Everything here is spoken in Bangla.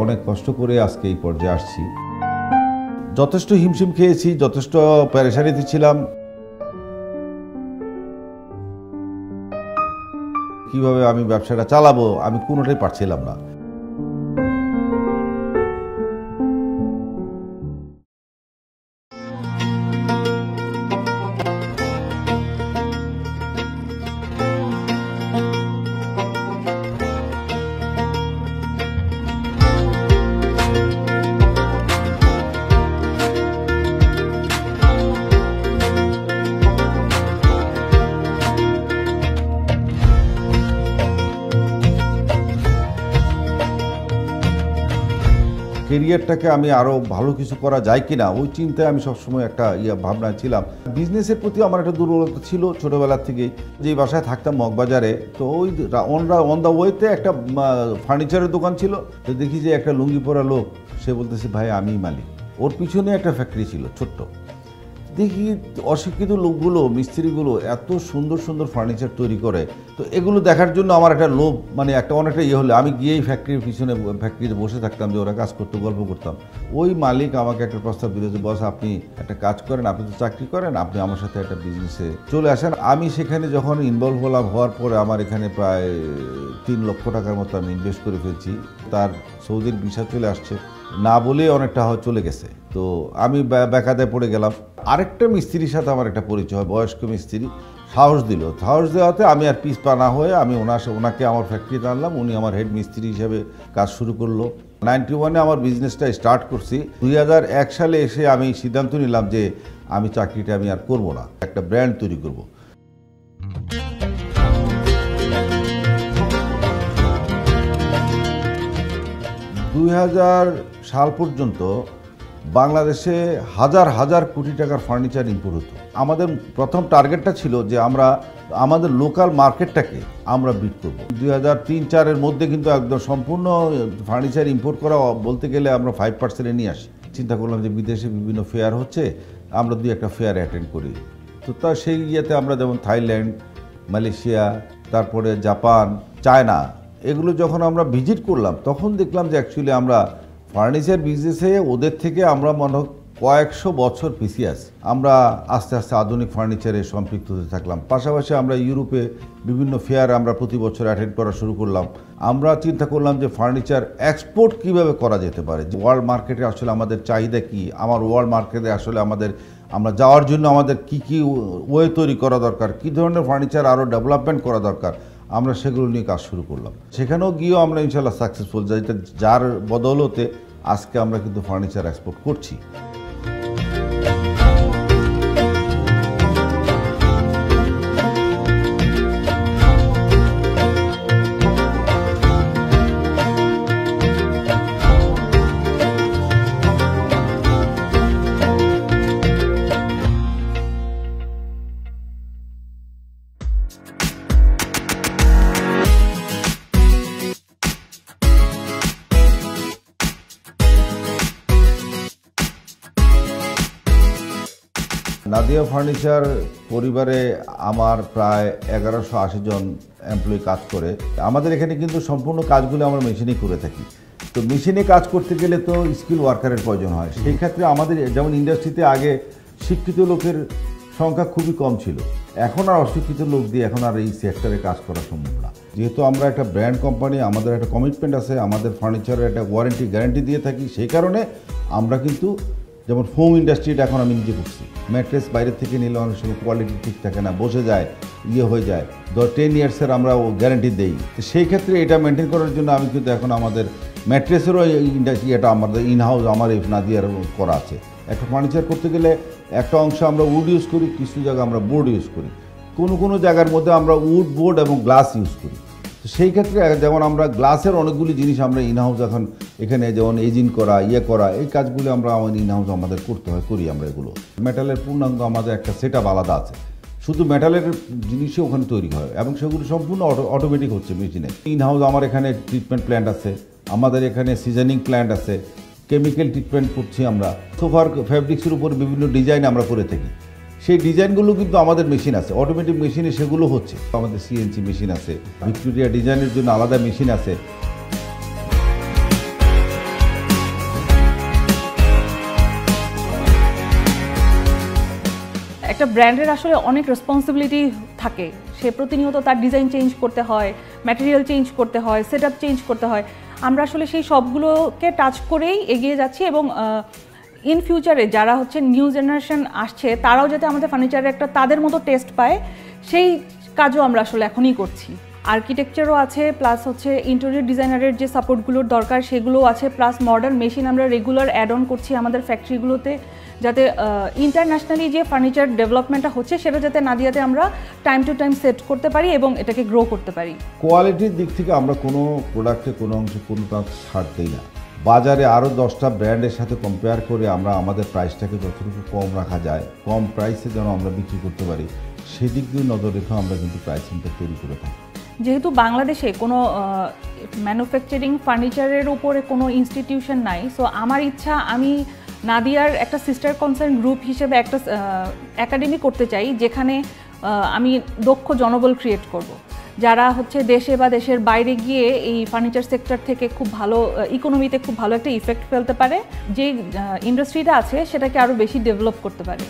অনেক কষ্ট করে আজকে এই পর্যায়ে আসছি। যথেষ্ট হিমশিম খেয়েছি, যথেষ্ট পেরেশানিতে ছিলাম। কিভাবে আমি ব্যবসাটা চালাবো আমি কোনোটাই পারছিলাম না। কেরিয়ারটাকে আমি আরও ভালো কিছু করা যায় কিনা ওই চিন্তায় আমি সবসময় একটা ভাবনা ছিলাম। বিজনেসের প্রতি আমার একটা দুর্বলতা ছিল ছোটোবেলার থেকেই। যেই বাসায় থাকতাম মগবাজারে, তো ওই অন দ্য ওয়েতে একটা ফার্নিচারের দোকান ছিল। তো দেখি যে একটা লুঙ্গি পরা লোক, সে বলতেছে ভাই আমিই মালিক। ওর পিছনে একটা ফ্যাক্টরি ছিল ছোট্ট। দেখি অশিক্ষিত লোকগুলো, মিস্ত্রিগুলো এত সুন্দর সুন্দর ফার্নিচার তৈরি করে। তো এগুলো দেখার জন্য আমার একটা লোভ, মানে একটা অনেকটা হলে আমি গিয়েই ফ্যাক্টরির পিছনে ফ্যাক্টরিতে বসে থাকতাম, যে ওরা কাজ করতে গল্প করতাম। ওই মালিক আমাকে একটা প্রস্তাব দিল যে বস আপনি একটা কাজ করেন, আপনি তো চাকরি করেন, আপনি আমার সাথে একটা বিজনেসে চলে আসেন। আমি সেখানে যখন ইনভলভ হওয়ার পরে আমার এখানে প্রায় 3 লক্ষ টাকার মতো আমি ইনভেস্ট করে ফেলছি। তার সৌদির ভিসা চলে আসছে, না বলে অনেকটা চলে গেছে। তো আমি বেকায়দায় পড়ে গেলাম। আরেকটা মিস্ত্রির সাথে আমার একটা পরিচয় হয়, বয়স্ক মিস্ত্রি। সাহস দেওয়াতে আমি আর পিছ পা না হয়ে আমি ওনাকে আমার ফ্যাক্টরিতে আনলাম। উনি আমার হেড মিস্ত্রি হিসেবে কাজ শুরু করলো। 91-এ আমার বিজনেসটা স্টার্ট করছি। 2001 সালে এসে আমি সিদ্ধান্ত নিলাম যে আমি চাকরিটা আমি আর করব না, একটা ব্র্যান্ড তৈরি করব। 2000 সাল পর্যন্ত বাংলাদেশে হাজার হাজার কোটি টাকার ফার্নিচার ইম্পোর্ট হতো। আমাদের প্রথম টার্গেটটা ছিল যে আমরা আমাদের লোকাল মার্কেটটাকে আমরা বিট করব। 2003-04-এর মধ্যে কিন্তু একদম সম্পূর্ণ ফার্নিচার ইম্পোর্ট করা বলতে গেলে আমরা 5%-এ নিয়ে আসি। চিন্তা করলাম যে বিদেশে বিভিন্ন ফেয়ার হচ্ছে, আমরা 2-1টা ফেয়ার অ্যাটেন্ড করি। তো তার সেই ইয়েতে আমরা যেমন থাইল্যান্ড, মালয়েশিয়া, তারপরে জাপান, চায়না, এগুলো যখন আমরা ভিজিট করলাম তখন দেখলাম যে অ্যাকচুয়ালি আমরা ফার্নিচার বিজনেসে ওদের থেকে আমরা মনে হয় কয়েকশো বছর পিছিয়ে আছি। আমরা আস্তে আস্তে আধুনিক ফার্নিচারে সম্পৃক্ত হতে থাকলাম। পাশাপাশি আমরা ইউরোপে বিভিন্ন ফেয়ার আমরা প্রতি বছর অ্যাটেন্ড করা শুরু করলাম। আমরা চিন্তা করলাম যে ফার্নিচার এক্সপোর্ট কিভাবে করা যেতে পারে, ওয়ার্ল্ড মার্কেটে আসলে আমাদের চাহিদা কি, আমার ওয়ার্ল্ড মার্কেটে আসলে আমরা যাওয়ার জন্য আমাদের কি কি ওয়ে তৈরি করা দরকার, কী ধরনের ফার্নিচার আরও ডেভেলপমেন্ট করা দরকার, আমরা সেগুলো নিয়ে কাজ শুরু করলাম। সেখানেও গিয়েও আমরা ইনশাল্লাহ সাকসেসফুল, যার বদৌলতে আজকে আমরা কিন্তু ফার্নিচার এক্সপোর্ট করছি। নাদিয়া ফার্নিচার পরিবারে আমার প্রায় 1180 জন এমপ্লয়ি কাজ করে। আমাদের এখানে কিন্তু সম্পূর্ণ কাজগুলো আমরা মেশিনেই করে থাকি। তো মেশিনে কাজ করতে গেলে তো স্কিল ওয়ার্কারের প্রয়োজন হয়। সেই ক্ষেত্রে আমাদের যেমন ইন্ডাস্ট্রিতে আগে শিক্ষিত লোকের সংখ্যা খুবই কম ছিল, এখন আর অশিক্ষিত লোক দিয়ে এখন আর এই সেক্টরে কাজ করা সম্ভব না। যেহেতু আমরা একটা ব্র্যান্ড কোম্পানি, আমাদের একটা কমিটমেন্ট আছে, আমাদের ফার্নিচারের একটা ওয়ারেন্টি গ্যারান্টি দিয়ে থাকি। সেই কারণে আমরা কিন্তু যেমন ফোম ইন্ডাস্ট্রিটা এখন আমি নিজে করছি। ম্যাট্রেস বাইরে থেকে নিলে অনেক সময় কোয়ালিটি ঠিক থাকে না, বসে যায়, হয়ে যায়। 10 ইয়ার্সের আমরা গ্যারান্টি দেই। তো সেই ক্ষেত্রে এটা মেনটেন করার জন্য আমি কিন্তু এখন আমাদের ম্যাট্রেসেরও ইন্ডাস্ট্রি, এটা আমাদের ইনহাউস আমার এই নাদিয়ার করা আছে। একটা ফার্নিচার করতে গেলে একটা অংশ আমরা উড ইউজ করি, কিছু জায়গায় আমরা বোর্ড ইউজ করি, কোনো জায়গার মধ্যে আমরা উড, বোর্ড এবং গ্লাস ইউজ করি। তো সেই ক্ষেত্রে যেমন আমরা গ্লাসের অনেকগুলি জিনিস আমরা ইনহাউস এখন এখানে যেমন এজিং করা, করা, এই কাজগুলি আমরা ইনহাউস আমাদের করতে হয়, করি আমরা এগুলো। মেটালের পূর্ণাঙ্গ আমাদের একটা সেটআপ আলাদা আছে, শুধু মেটালের জিনিসই ওখানে তৈরি হয় এবং সেগুলো সম্পূর্ণ অটোমেটিক হচ্ছে মেশিনে। ইনহাউস আমার এখানে ট্রিটমেন্ট প্ল্যান্ট আছে, আমাদের এখানে সিজনিং প্ল্যান্ট আছে, কেমিক্যাল ট্রিটমেন্ট করছি আমরা। সোফার ফ্যাব্রিক্সের উপর বিভিন্ন ডিজাইন আমরা করে থাকি। সেই ডিজাইনগুলো কিন্তু আমাদের মেশিন আছে, অটোমেটিক মেশিনে সেগুলো হচ্ছে। আমাদের সিএনসি মেশিন আছে, ভিক্টোরিয়া ডিজাইনের জন্য আলাদা মেশিন আছে। একটা ব্র্যান্ডের আসলে অনেক রেসপন্সিবিলিটি থাকে, সে প্রতিনিয়ত তার ডিজাইন চেঞ্জ করতে হয়, ম্যাটেরিয়াল চেঞ্জ করতে হয়, সেট আপ চেঞ্জ করতে হয়। আমরা আসলে সেই সবগুলোকে টাচ করেই এগিয়ে যাচ্ছি এবং ইন ফিউচারে যারা হচ্ছে নিউ জেনারেশন আসছে তারাও যাতে আমাদের ফার্নিচারের একটা তাদের মতো টেস্ট পায়, সেই কাজও আমরা আসলে এখনই করছি। আর্কিটেকচারও আছে, প্লাস হচ্ছে ইন্টেরিয়র ডিজাইনারের যে সাপোর্টগুলোর দরকার সেগুলোও আছে, প্লাস মডার্ন মেশিন আমরা রেগুলার অ্যাড অন করছি আমাদের ফ্যাক্টরিগুলোতে, যাতে ইন্টারন্যাশনালি যে ফার্নিচার ডেভেলপমেন্টটা হচ্ছে সেটা যাতে নাদিয়াতে আমরা টাইম টু টাইম সেট করতে পারি এবং এটাকে গ্রো করতে পারি। কোয়ালিটির দিক থেকে আমরা কোনো প্রোডাক্টে কোনো অংশে কোনোটা ছাড় দিই না। বাজারে আরও 10টা ব্র্যান্ডের সাথে কম্পেয়ার করে আমরা আমাদের প্রাইসটাকে যতটুকু কম রাখা যায়, কম প্রাইসে যেন আমরা বিক্রি করতে পারি, সেদিক দিয়ে নজর রেখে আমরা কিন্তু প্রাইসিংটা তৈরি করে থাকি। যেহেতু বাংলাদেশে কোনো ম্যানুফ্যাকচারিং ফার্নিচারের উপরে কোনো ইনস্টিটিউশন নাই, সো আমার ইচ্ছা আমি নাদিয়ার একটা সিস্টার কনসার্ন গ্রুপ হিসেবে একটা একাডেমি করতে চাই, যেখানে আমি দক্ষ জনবল ক্রিয়েট করব, যারা হচ্ছে দেশে বা দেশের বাইরে গিয়ে এই ফার্নিচার সেক্টর থেকে খুব ভালো ইকোনমিতে খুব ভালো একটা ইফেক্ট ফেলতে পারে, যে ইন্ডাস্ট্রিটা আছে সেটাকে আরও বেশি ডেভেলপ করতে পারে।